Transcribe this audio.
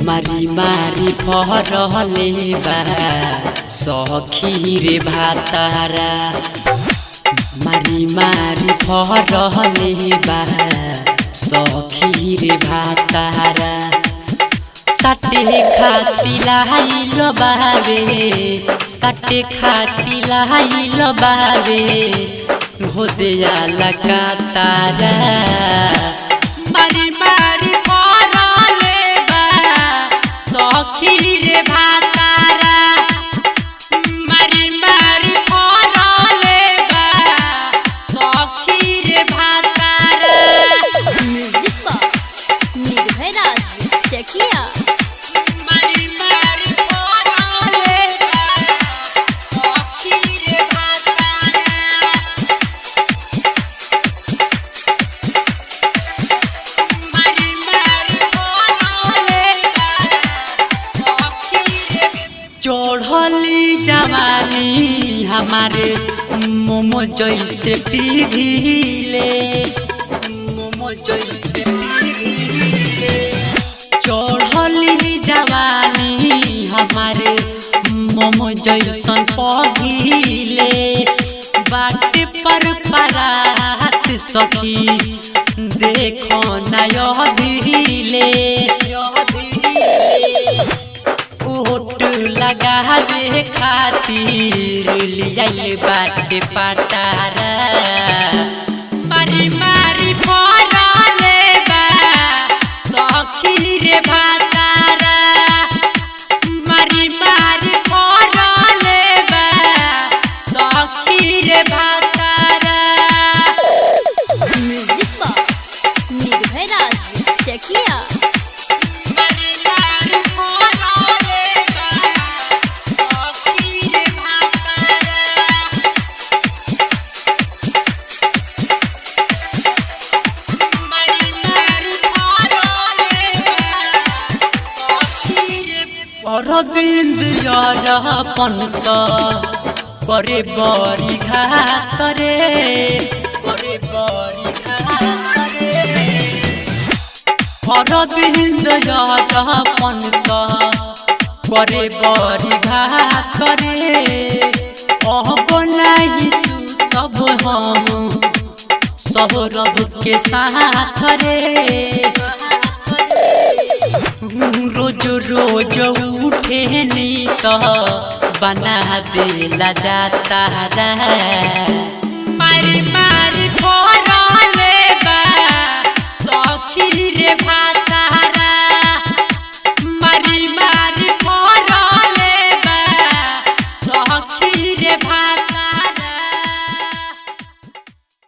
मारी मारी फरले बा सखी रे भातारा मारी मारी फरले बा सखी रे भातारा सटे खाती लाइल बावे सटे खाती लाइल बावे हो दिया लगा तारा मारी मारी सखी रे भातारा मारी मारी फरले बा सखी रे भातारा। म्यूजिक पर निर्भय राज चकिया। मारी मारी फरले बा सखी रे भातारा मारी मारी फरले चढ़ली जवानी हमारे मोमो जैसे पीले मोमो जैसे पीले चढ़ली जवानी हमारे मोमो जैसन पगीले बाटे पर परात सखी देखो नया दिले लगावे खातिर लियाइल बाटे पटारा मारी मारी फरले बा सखी रे भातारा मारी मारी फरले बा सखी रे भातारा। म्यूजिक पर निर्भय राज चकिया। अरविंद पंत करे बड़ी घात रे करे बड़ी घात रे अरविंद पंत करे बड़ी घात रे अब नहीं सुतब हम सौरभ के साथ रे रोज रोज उठे नी तो बना दिला जाता है।